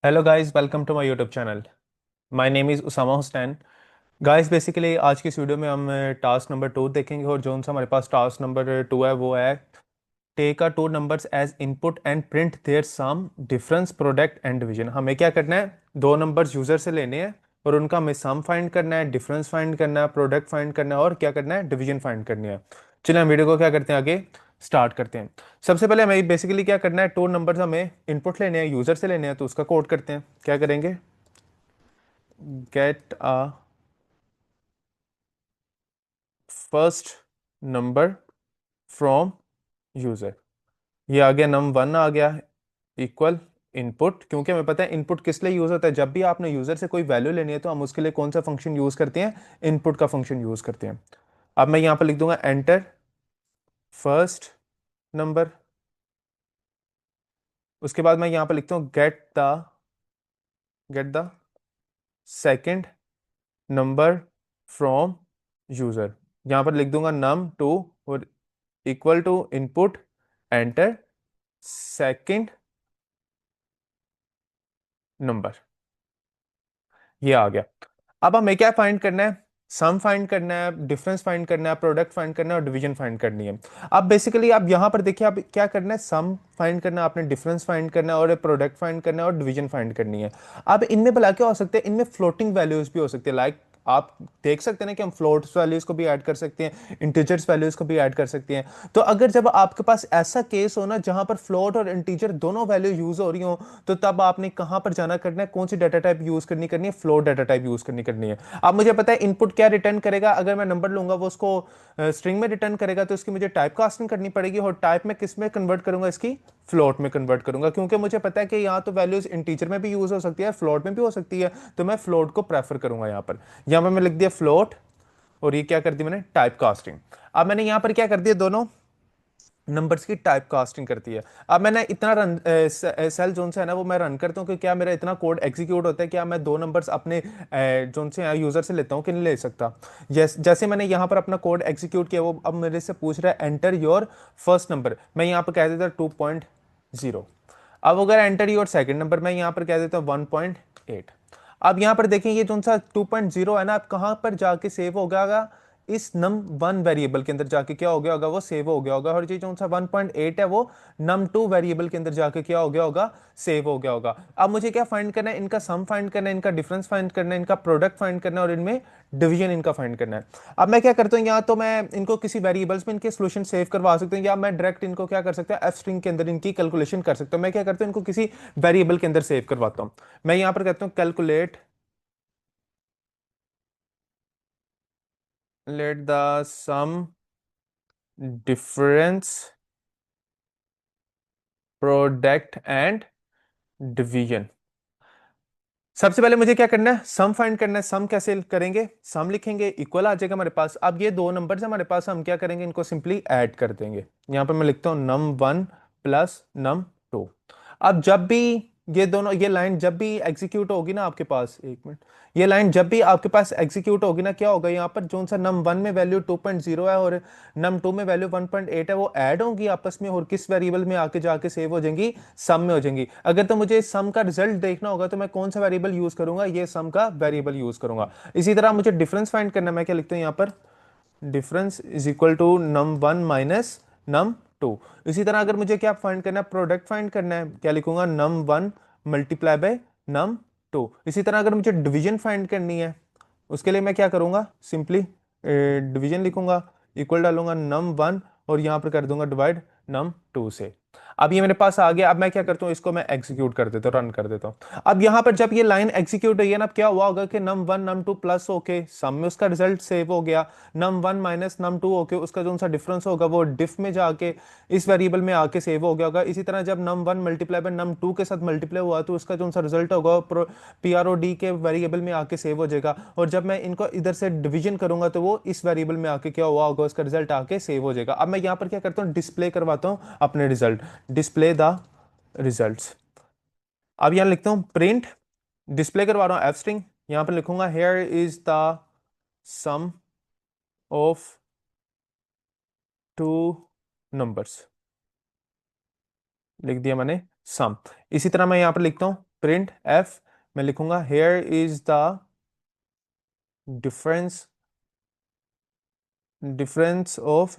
Hello guys, welcome to my YouTube channel. My name is Usama Hussain. Guys, basically आज की इस video में हम टास्क नंबर 2 देखेंगे और जो सा हमारे पास टास्क नंबर 2 है वो है take a two numbers as input and print their sum difference product and division. हमें क्या करना है, दो नंबर्स यूजर से लेने हैं और उनका हमें सम फाइंड करना है, डिफरेंस फाइंड करना है, प्रोडक्ट फाइंड करना है और क्या करना है, डिवीजन फाइंड करनी है। चलिए हम वीडियो को क्या करते हैं, आगे स्टार्ट करते हैं। सबसे पहले हमें बेसिकली क्या करना है, टू नंबर्स हमें इनपुट लेने हैं, यूजर से लेने हैं, तो उसका कोड करते हैं। क्या करेंगे, get a first number from user. ये आ गया, नम वन आ गया, इक्वल इनपुट। क्योंकि हमें पता है इनपुट किस लिए यूज होता है, जब भी आपने यूजर से कोई वैल्यू लेनी है तो हम उसके लिए कौन सा फंक्शन यूज करते हैं, इनपुट का फंक्शन यूज करते हैं। अब मैं यहां पर लिख दूंगा एंटर फर्स्ट नंबर। उसके बाद मैं यहां पर लिखता हूँ get the second number from user. यहां पर लिख दूंगा नम टू और equal to input enter second number. ये आ गया। अब हमें क्या फाइंड करना है, सम फाइंड करना है, डिफरेंस फाइंड करना है, प्रोडक्ट फाइंड करना है और डिवीजन फाइंड करनी है। अब बेसिकली आप यहां पर देखिए, आप क्या करना है, सम फाइंड करना है आपने, डिफरेंस फाइंड करना है और प्रोडक्ट फाइंड करना है और डिवीजन फाइंड करनी है। अब इनमें भला क्या हो सकते हैं, इनमें फ्लोटिंग वैल्यूज भी हो सकती है। लाइक आप देख सकते हैं ना कि हम फ्लोट्स वैल्यूज को भी ऐड कर सकते हैं, इंटीजर्स वैल्यूज को भी ऐड कर सकते हैं। तो अगर जब आपके पास ऐसा केस हो ना जहां पर फ्लोट और इंटीजर दोनों वैल्यू यूज हो रही हो, तो तब आपने कहां पर जाना करना है, कौन सी डाटा टाइप यूज करनी है, फ्लोट डाटा टाइप यूज करनी है। अब मुझे पता है इनपुट क्या रिटर्न करेगा, अगर मैं नंबर लूंगा वो उसको स्ट्रिंग में रिटर्न करेगा, तो इसकी मुझे टाइप कास्टिंग करनी पड़ेगी और टाइप में किस में कन्वर्ट करूंगा, इसकी फ्लोट में कन्वर्ट करूंगा। क्योंकि मुझे पता है कि यहाँ तो वैल्यूज इंटीजर में भी यूज हो सकती है, फ्लोट में भी हो सकती है, तो मैं फ्लोट को प्रेफर करूंगा यहाँ पर मैं लिख दिया फ्लोट और ये क्या कर दी मैंने, टाइप कास्टिंग। अब मैंने यहां पर क्या कर दिया, दोनों नंबर्स की टाइप कास्टिंग करती है। अब मैंने इतना रन सेल जोन से है ना वो मैं रन करता हूँ कि क्या मेरा इतना कोड एग्जीक्यूट होता है, क्या मैं दो नंबर्स अपने जोन से यूजर से लेता हूँ कि नहीं ले सकता। जैसे मैंने यहाँ पर अपना कोड एग्जीक्यूट किया, वो अब मेरे से पूछ रहा है एंटर योर फर्स्ट नंबर। मैं यहाँ पर कह देता 2.0। अब अगर एंटर योर सेकंड नंबर, मैं यहाँ पर कह देता हूँ 1.8। अब यहाँ पर देखें ये जो सा 2.0 है ना, आप कहाँ पर जाके सेव हो गया, इस नम वन वेरिएबल के अंदर जाके क्या हो गया होगा, वो सेव हो गया होगा। और ये जो सा 1.8 है वो नम टू वेरिएबल के अंदर जाके क्या हो गया होगा, सेव हो गया होगा। अब मुझे क्या फाइंड करना है, इनका सम फाइंड करना है, इनका डिफरेंस फाइंड करना है, इनका प्रोडक्ट फाइंड करना है और इनमें डिवीजन इनका फाइंड करना है। अब मैं क्या करता हूँ, यहाँ तो मैं इनको किसी वेरिएबल्स में इनके सोल्यूशन सेव करवा सकता हूँ, या मैं डायरेक्ट इनको क्या कर सकता हूँ, एफ स्ट्रिंग के अंदर इनकी कैलकुलेशन कर सकता हूँ। मैं क्या करता हूँ, इनको किसी वेरिएबल के अंदर सेव करवाता हूँ। मैं यहाँ पर कहता हूँ calculate let the sum difference product and division. सबसे पहले मुझे क्या करना है, सम फाइंड करना है। सम कैसे करेंगे, सम लिखेंगे, इक्वल आ जाएगा हमारे पास। अब ये दो नंबर्स हमारे पास, हम क्या करेंगे, इनको सिंपली ऐड कर देंगे। यहां पर मैं लिखता हूं num one plus num two. अब जब भी ये दोनों, ये लाइन जब भी एग्जीक्यूट होगी ना आपके पास, एक मिनट, ये लाइन जब भी आपके पास एग्जीक्यूट होगी ना, क्या होगा, यहाँ पर जो सा नम वन में वैल्यू 2.0 है और नम टू में वैल्यू 1.8 है, वो ऐड होंगी आपस में और किस वेरिएबल में आके जाके सेव हो जाएंगी, सम में हो जाएंगी। अगर तो मुझे सम का रिजल्ट देखना होगा तो मैं कौन सा वेरिएबल यूज करूंगा, ये सम का वेरिएबल यूज करूंगा। इसी तरह मुझे डिफरेंस फाइंड करना है, मैं क्या लिखता हूँ यहाँ पर, difference is equal to num one minus num two. इसी तरह अगर मुझे क्या फाइंड करना है, प्रोडक्ट फाइंड करना है, क्या लिखूंगा, num one multiply by num two. इसी तरह अगर मुझे डिवीजन फाइंड करनी है, उसके लिए मैं क्या करूंगा, सिंपली डिवीजन लिखूंगा, इक्वल डालूंगा नम वन और यहां पर कर दूंगा डिवाइड नम टू से। अब ये मेरे पास आ गया। अब मैं क्या करता हूँ, इसको मैं एग्जीक्यूट कर देता हूँ, रन कर देता हूँ। अब यहां पर जब ये लाइन एग्जीक्यूट हुई है ना, अब क्या हुआ होगा कि num one num two plus होके सम में उसका रिजल्ट सेव हो गया, num one minus num two होके उसका जो सा डिफरेंस होगा वो डिफ में जाके इस वेरिएबल में आके सेव हो गया होगा। इसी तरह जब num one multiply by num two के साथ मल्टीप्लाई हुआ तो उसका जो सा रिजल्ट होगा पी आर ओ डी के वेरिएबल में आके सेव हो जाएगा। और जब मैं इनको इधर से डिवीजन करूंगा तो वो इस वेरिएबल में आके क्या हुआ होगा, उसका रिजल्ट आके सेव हो जाएगा। अब मैं यहाँ पर क्या करता हूँ, डिस्प्ले करवाता हूँ अपने रिजल्ट, डिस्प्ले द रिजल्ट्स। अब यहाँ लिखता हूँ प्रिंट, डिस्प्ले करवा रहा हूँ एफ स्ट्रिंग, यहाँ पर लिखूंगा here is the sum of two numbers, लिख दिया मैंने सम। इसी तरह मैं यहाँ पर लिखता हूँ प्रिंट एफ, मैं लिखूंगा here is the difference difference of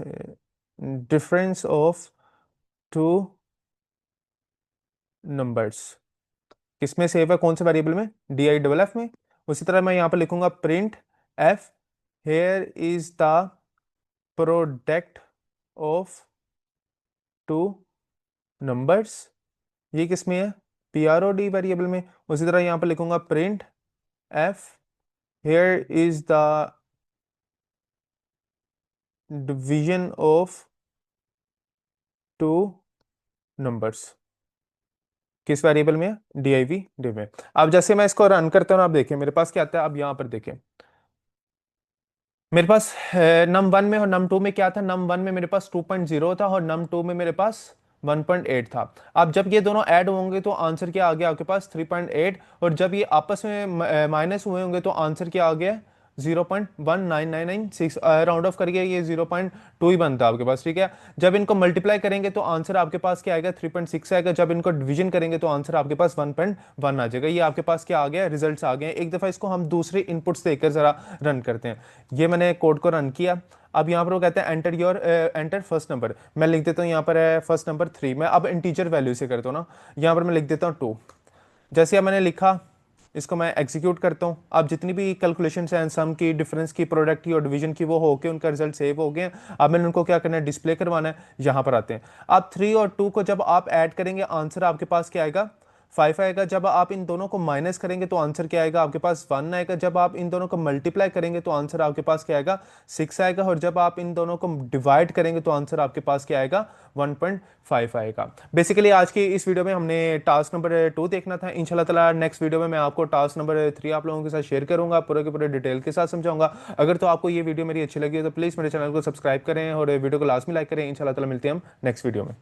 difference of two numbers. किसमें सेव है, कौन से वेरिएबल में, डी आई डबल एफ में। उसी तरह मैं यहां पर लिखूंगा print f here is the product of two numbers. ये किसमें है, P R O D variable में। उसी तरह यहां पर लिखूंगा print f here is the division of two numbers. किस वेरिएबल में है, डी आई वी डी में। अब जैसे मैं इसको रन करता हूँ, आप देखिए मेरे पास क्या आता है। अब यहाँ पर देखिए मेरे पास नम वन में और नम टू में क्या था, नम वन में मेरे पास 2.0 था और नम टू में मेरे पास 1.8 था। अब जब ये दोनों ऐड होंगे तो आंसर क्या आ गया आपके पास 3.8, और जब ये आपस में माइनस हुए होंगे तो आंसर क्या आ गया 0.19996, राउंड ऑफ करके ये 0.2 ही बनता है आपके पास, ठीक है। जब इनको मल्टीप्लाई करेंगे तो आंसर आपके पास क्या आएगा 3.6 आएगा। जब इनको डिवीजन करेंगे तो आंसर आपके पास 1.1 आ जाएगा। ये आपके पास क्या आ गया, रिजल्ट्स आ गए। एक दफा इसको हम दूसरे इनपुट्स देकर जरा रन करते हैं। ये मैंने कोड को रन किया। अब यहाँ पर वो कहते हैं एंटर फर्स्ट नंबर। मैं लिख देता हूँ यहाँ पर है फर्स्ट नंबर 3। मैं अब इंटीजर वैल्यू से करता हूँ ना, यहाँ पर मैं लिख देता हूँ 2। जैसे अब मैंने लिखा, इसको मैं एग्जीक्यूट करता हूँ। अब जितनी भी कैलकुलेशन है सम की, डिफरेंस की, प्रोडक्ट की और डिवीजन की, वो होके उनका रिजल्ट सेव हो गए। अब मैंने उनको क्या करना है, डिस्प्ले करवाना है। यहाँ पर आते हैं। अब 3 और 2 को जब आप ऐड करेंगे आंसर आपके पास क्या आएगा 5 आएगा। जब आप इन दोनों को माइनस करेंगे तो आंसर क्या आएगा आपके पास 1 आएगा। जब आप इन दोनों को मल्टीप्लाई करेंगे तो आंसर आपके पास क्या आएगा 6 आएगा। और जब आप इन दोनों को डिवाइड करेंगे तो आंसर आपके पास क्या आएगा 1.5 आएगा। बेसिकली आज की इस वीडियो में हमने टास्क नंबर 2 देखना था। इंशाल्लाह ताला नेक्स्ट वीडियो में मैं आपको टास्क नंबर 3 आप लोगों के साथ शेयर करूंगा, पूरे के पूरे डिटेल के साथ समझाऊंगा। अगर तो आपको ये वीडियो मेरी अच्छी लगी है तो प्लीज़ मेरे चैनल को सब्सक्राइब करें और वीडियो को लास्ट में लाइक करें। इंशाल्लाह ताला मिलते हैं हम नेक्स्ट वीडियो में।